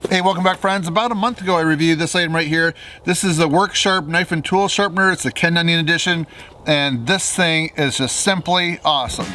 Hey, welcome back, friends. About a month ago I reviewed this item right here. This is a Worksharp knife and tool sharpener. It's the Ken Onion edition, and this thing is just simply awesome.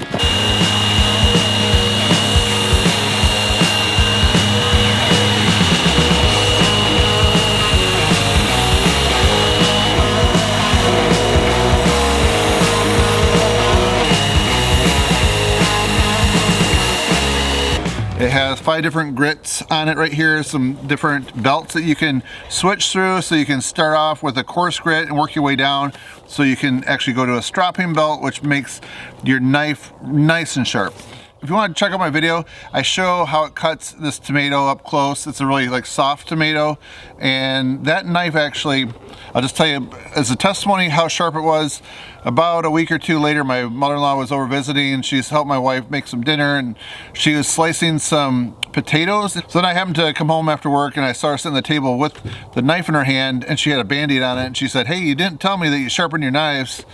It has 5 different grits on it right here, some different belts that you can switch through, so you can start off with a coarse grit and work your way down, so you can actually go to a stropping belt, which makes your knife nice and sharp. If you want to check out my video, I show how it cuts this tomato up close. It's a really soft tomato, and that knife actually, I'll just tell you as a testimony how sharp it was. About a week or two later, my mother-in-law was over visiting, and she's helped my wife make some dinner, and she was slicing some potatoes. So then I happened to come home after work, and I saw her sitting at the table with the knife in her hand, and she had a Band-Aid on it, and she said, "Hey, you didn't tell me that you sharpen your knives."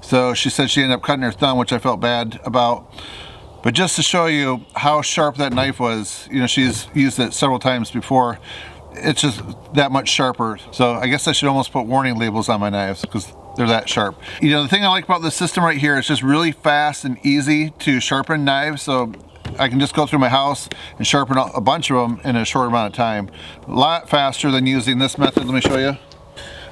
So she said she ended up cutting her thumb, which I felt bad about. But just to show you how sharp that knife was, you know, she's used it several times before. It's just that much sharper. So I guess I should almost put warning labels on my knives because they're that sharp. You know, the thing I like about this system right here is just really fast and easy to sharpen knives. So I can just go through my house and sharpen a bunch of them in a short amount of time. A lot faster than using this method. Let me show you.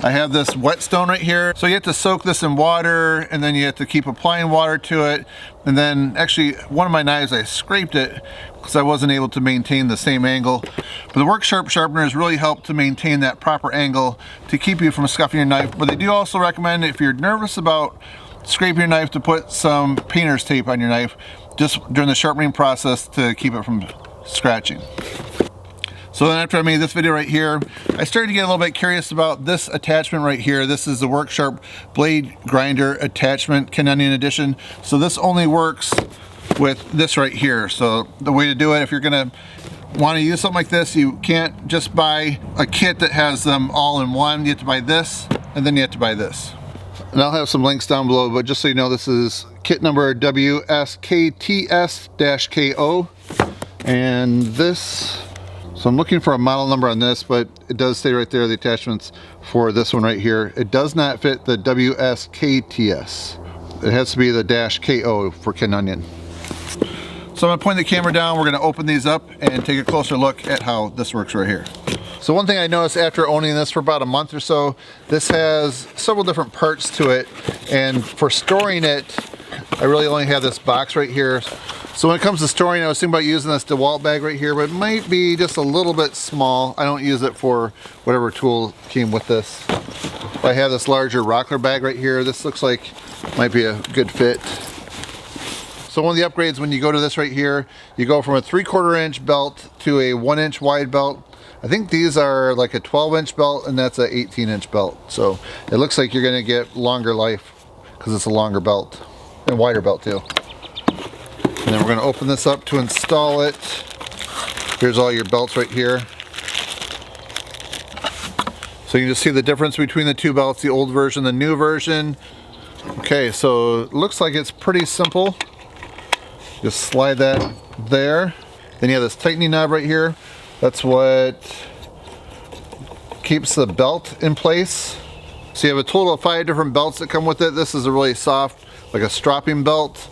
I have this whetstone right here. So you have to soak this in water, and then you have to keep applying water to it. And then actually one of my knives, I scraped it because I wasn't able to maintain the same angle. But the Worksharp sharpeners really help to maintain that proper angle to keep you from scuffing your knife. But they do also recommend, if you're nervous about scraping your knife, to put some painter's tape on your knife just during the sharpening process to keep it from scratching. So then after I made this video right here, I started to get a little bit curious about this attachment right here. This is the Worksharp blade grinder attachment, Ken Onion edition. So this only works with this right here. So the way to do it, if you're gonna want to use something like this, you can't just buy a kit that has them all in one. You have to buy this, and then you have to buy this. And I'll have some links down below, but just so you know, this is kit number WSKTS-KO. And this, so I'm looking for a model number on this, but it does say right there the attachments for this one right here. It does not fit the WSKTS. It has to be the -KO for Ken Onion. So I'm gonna point the camera down, we're gonna open these up and take a closer look at how this works right here. So one thing I noticed after owning this for about a month or so, this has several different parts to it, and for storing it, I really only have this box right here. So when it comes to storing, I was thinking about using this DeWalt bag right here, but it might be just a little bit small. I don't use it for whatever tool came with this. I have this larger rockler bag right here. This looks like might be a good fit. So one of the upgrades when you go to this right here, you go from a 3/4 inch belt to a 1 inch wide belt. I think these are like a 12 inch belt, and that's a 18 inch belt. So it looks like you're gonna get longer life because it's a longer belt and wider belt too. And then we're going to open this up to install it. Here's all your belts right here. So you can just see the difference between the two belts, the old version, the new version. Okay, so it looks like it's pretty simple. Just slide that there. Then you have this tightening knob right here. That's what keeps the belt in place. So you have a total of 5 different belts that come with it. This is a really soft, like a stropping belt.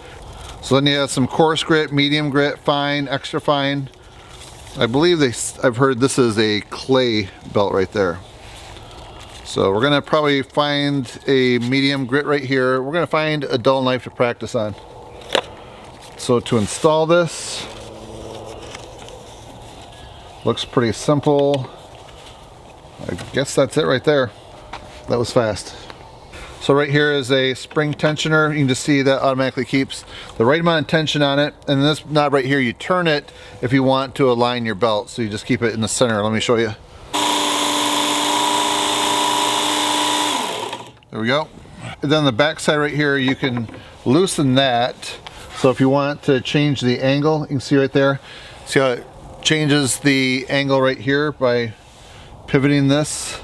So then you have some coarse grit, medium grit, fine, extra fine. I believe I've heard this is a clay belt right there. So we're gonna probably find a medium grit right here. We're gonna find a dull knife to practice on. So to install this, looks pretty simple. I guess that's it right there. That was fast. So right here is a spring tensioner. You can just see that automatically keeps the right amount of tension on it. And this knob right here, you turn it if you want to align your belt. So you just keep it in the center. Let me show you. There we go. And then the back side right here, you can loosen that. So if you want to change the angle, you can see right there. See how it changes the angle right here by pivoting this.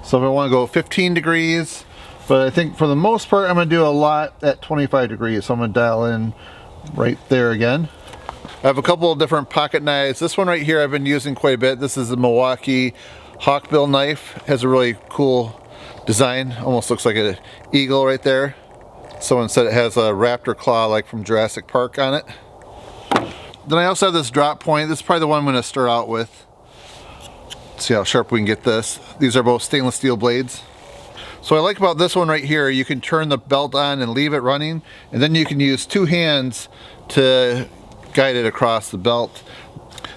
So if I want to go 15 degrees, but I think for the most part, I'm going to do a lot at 25 degrees. So I'm going to dial in right there again. I have a couple of different pocket knives. This one right here I've been using quite a bit. This is a Milwaukee hawkbill knife. It has a really cool design. Almost looks like an eagle right there. Someone said it has a raptor claw like from Jurassic Park on it. Then I also have this drop point. This is probably the one I'm going to start out with. Let's see how sharp we can get this. These are both stainless steel blades. So what I like about this one right here, you can turn the belt on and leave it running, and then you can use two hands to guide it across the belt.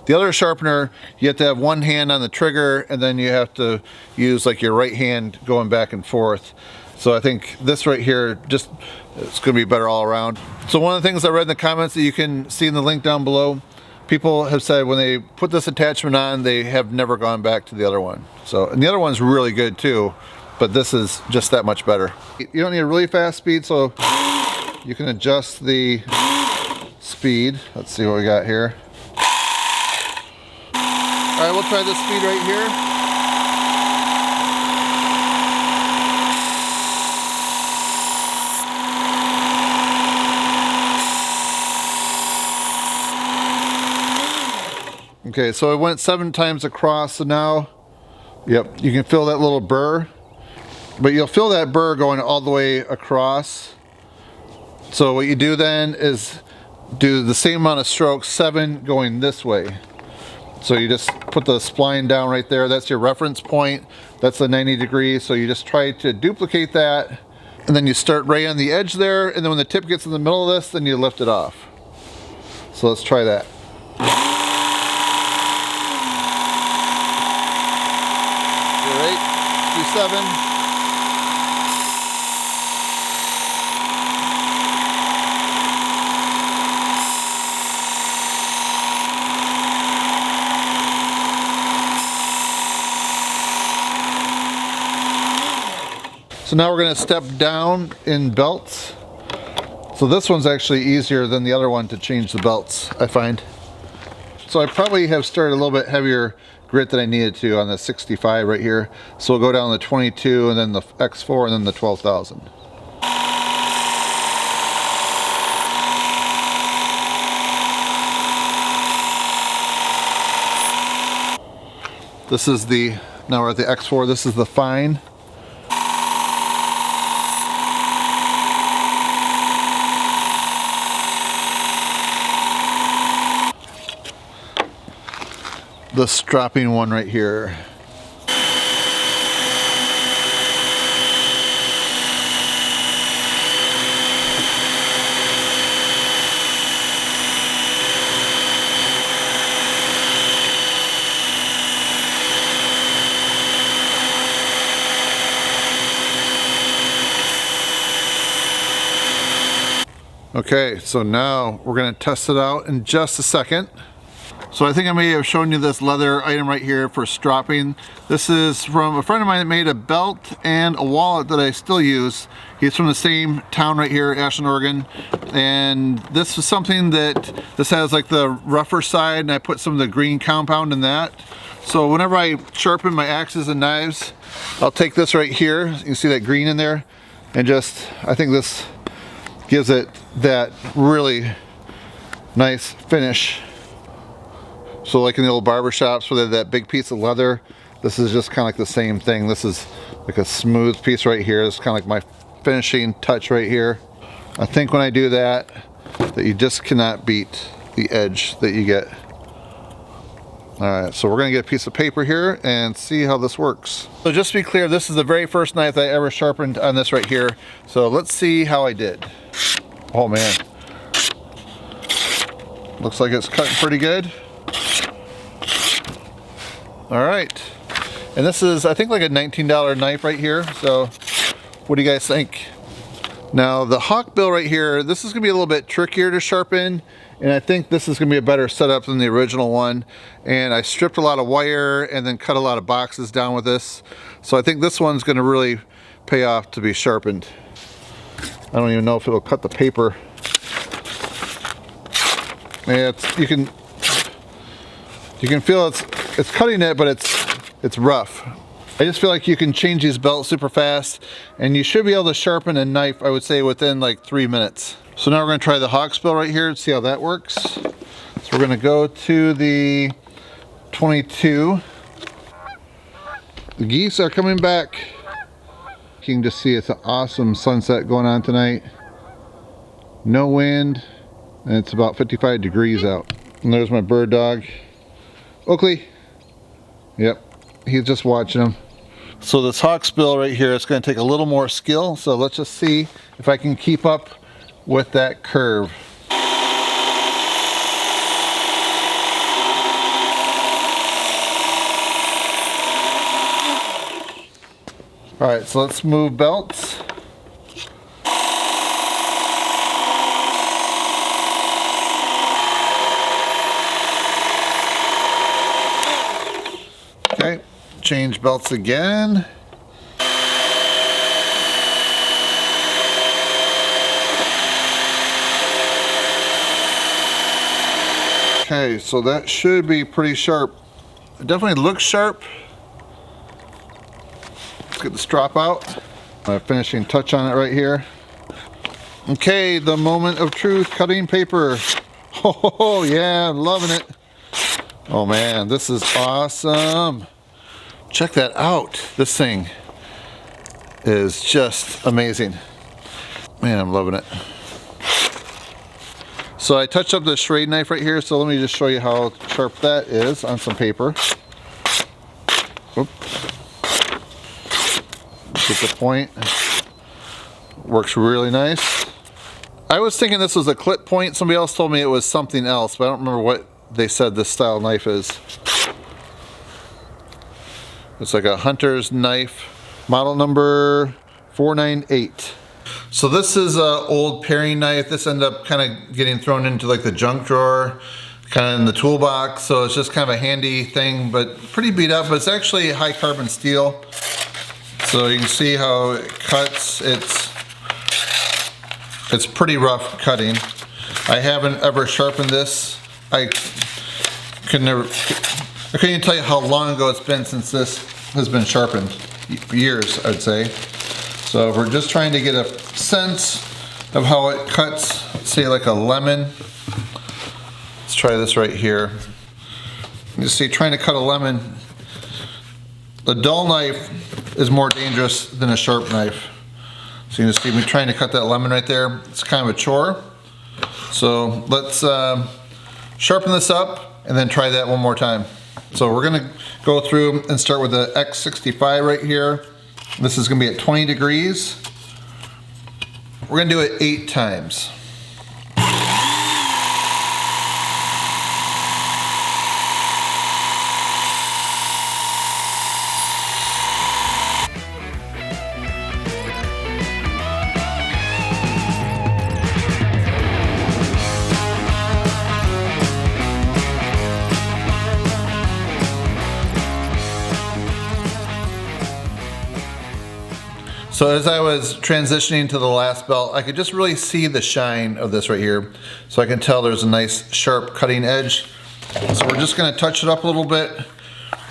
The other sharpener, you have to have one hand on the trigger, and then you have to use like your right hand going back and forth. So I think this right here, just it's going to be better all around. So one of the things I read in the comments that you can see in the link down below, people have said when they put this attachment on, they have never gone back to the other one. So, and the other one's really good too, but this is just that much better. You don't need a really fast speed, so you can adjust the speed. Let's see what we got here. All right, we'll try this speed right here. Okay, so it went 7 times across, so now, yep, you can feel that little burr, but you'll feel that burr going all the way across. So what you do then is do the same amount of strokes, 7 going this way. So you just put the spline down right there. That's your reference point. That's the 90 degrees. So you just try to duplicate that, and then you start right on the edge there, and then when the tip gets in the middle of this, then you lift it off. So let's try that. All right, let's do 7. So now we're going to step down in belts. So this one's actually easier than the other one to change the belts, I find. So I probably have started a little bit heavier grit than I needed to on the 65 right here. So we'll go down the 22 and then the X4 and then the 12,000. This is the, now we're at the X4, this is the fine. The stropping one right here. Okay, so now we're going to test it out in just a second. So I think I may have shown you this leather item right here for stropping. This is from a friend of mine that made a belt and a wallet that I still use. He's from the same town right here, Ashland, Oregon. And this is something that, this has like the rougher side, and I put some of the green compound in that. So whenever I sharpen my axes and knives, I'll take this right here. You can see that green in there. And just, I think this gives it that really nice finish. So like in the old barber shops where they have that big piece of leather, this is just kind of like the same thing. This is like a smooth piece right here. It's kind of like my finishing touch right here. I think when I do that, that you just cannot beat the edge that you get. All right, so we're gonna get a piece of paper here and see how this works. So just to be clear, this is the very first knife I ever sharpened on this right here. So let's see how I did. Oh man. Looks like it's cutting pretty good. All right, and this is, I think, like a $19 knife right here. So what do you guys think? Now the hawkbill right here, this is gonna be a little bit trickier to sharpen, and I think this is gonna be a better setup than the original one. And I stripped a lot of wire and then cut a lot of boxes down with this. So I think this one's gonna really pay off to be sharpened. I don't even know if it'll cut the paper. Yeah, you can feel it's cutting it, but it's rough. I just feel like you can change these belts super fast, and you should be able to sharpen a knife, I would say, within like 3 minutes. So now we're going to try the hawkbill right here and see how that works. So So we're going to go to the 22. The geese are coming back. You can just see it's an awesome sunset going on tonight. No wind, and it's about 55 degrees out. And there's my bird dog, Oakley. Yep, he's just watching them. So this hawksbill right here, it's going to take a little more skill. So let's just see if I can keep up with that curve. All right, so let's move belts. Okay, change belts again. Okay, so that should be pretty sharp. It definitely looks sharp. Let's get the strap out. A finishing touch on it right here. Okay, the moment of truth, cutting paper. Oh yeah, I'm loving it. Oh man, this is awesome. Check that out. This thing is just amazing. Man, I'm loving it. So I touched up the serrated knife right here, so let me just show you how sharp that is on some paper. Oop. Get the point. Works really nice. I was thinking this was a clip point. Somebody else told me it was something else, but I don't remember what they said this style knife is. It's like a hunter's knife, model number 498. So this is an old paring knife. This ended up kind of getting thrown into like the junk drawer, kind of in the toolbox. So it's just kind of a handy thing, but pretty beat up. But it's actually high carbon steel. So you can see how it cuts. It's pretty rough cutting. I haven't ever sharpened this. I couldn't even tell you how long ago it's been since this has been sharpened. Years, I'd say. So if we're just trying to get a sense of how it cuts, say like a lemon. Let's try this right here. You see, trying to cut a lemon, a dull knife is more dangerous than a sharp knife. So you can see me trying to cut that lemon right there. It's kind of a chore. So let's sharpen this up and then try that one more time. So we're gonna go through and start with the X65 right here. This is gonna be at 20 degrees. We're gonna do it 8 times. So as I was transitioning to the last belt, I could just really see the shine of this right here. So I can tell there's a nice sharp cutting edge. So we're just gonna touch it up a little bit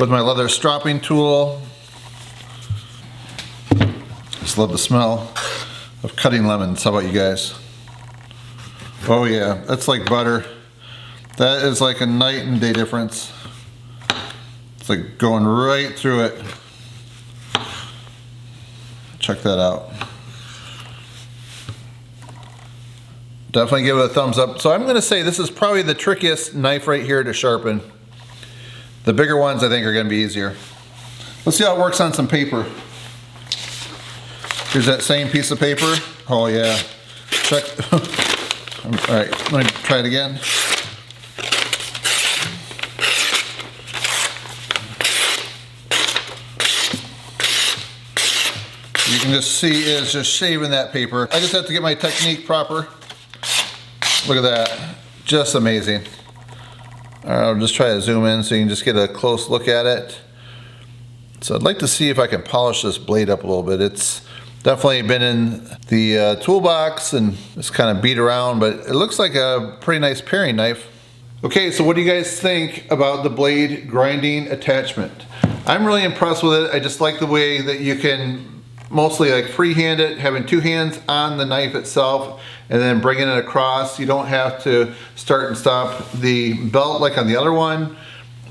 with my leather stropping tool. Just love the smell of cutting lemons. How about you guys? Oh yeah, that's like butter. That is like a night and day difference. It's like going right through it. Check that out. Definitely give it a thumbs up. So I'm going to say this is probably the trickiest knife right here to sharpen. The bigger ones I think are going to be easier. Let's see how it works on some paper. Here's that same piece of paper. Oh yeah. Check. All right, let me try it again. You can just see it's just shaving that paper. I just have to get my technique proper. Look at that, just amazing. All right, I'll just try to zoom in so you can just get a close look at it. So I'd like to see if I can polish this blade up a little bit. It's definitely been in the toolbox and it's kind of beat around, but it looks like a pretty nice paring knife. Okay, so what do you guys think about the blade grinding attachment? I'm really impressed with it. I just like the way that you can mostly like freehand it, having two hands on the knife itself and then bringing it across. You don't have to start and stop the belt like on the other one.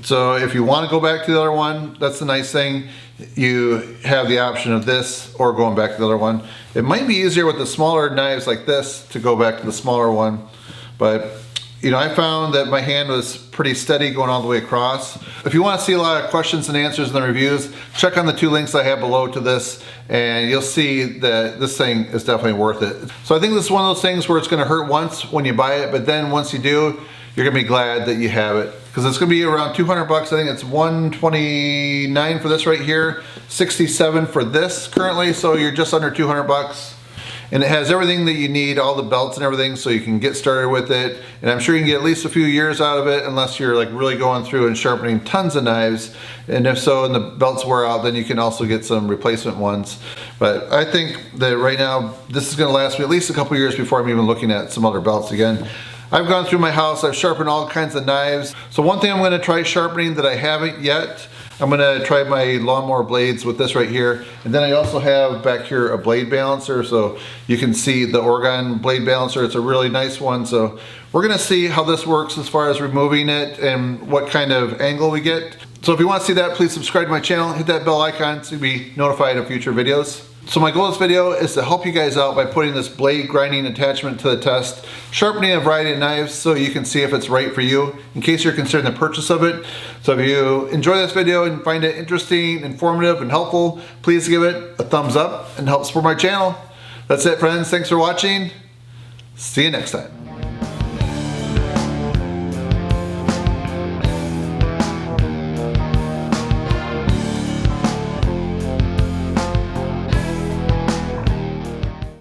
So if you want to go back to the other one, that's the nice thing. You have the option of this or going back to the other one. It might be easier with the smaller knives like this to go back to the smaller one, but you know, I found that my hand was pretty steady going all the way across. If you want to see a lot of questions and answers in the reviews, check on the two links I have below to this, and you'll see that this thing is definitely worth it. So I think this is one of those things where it's going to hurt once when you buy it, but then once you do, you're going to be glad that you have it. Because it's going to be around 200 bucks. I think it's 129 for this right here, 67 for this currently, so you're just under 200 bucks. And it has everything that you need, all the belts and everything, so you can get started with it. And I'm sure you can get at least a few years out of it, unless you're like really going through and sharpening tons of knives. And if so, and the belts wear out, then you can also get some replacement ones. But I think that right now, this is gonna last me at least a couple years before I'm even looking at some other belts again. I've gone through my house, I've sharpened all kinds of knives. So one thing I'm gonna try sharpening that I haven't yet, I'm gonna try my lawnmower blades with this right here. And then I also have back here a blade balancer, so you can see the Oregon blade balancer. It's a really nice one. So we're gonna see how this works as far as removing it and what kind of angle we get. So if you wanna see that, please subscribe to my channel, hit that bell icon to be notified of future videos. So my goal of this video is to help you guys out by putting this blade grinding attachment to the test, sharpening a variety of knives so you can see if it's right for you in case you're considering the purchase of it. So if you enjoy this video and find it interesting, informative, and helpful, please give it a thumbs up and help support my channel. That's it, friends. Thanks for watching. See you next time.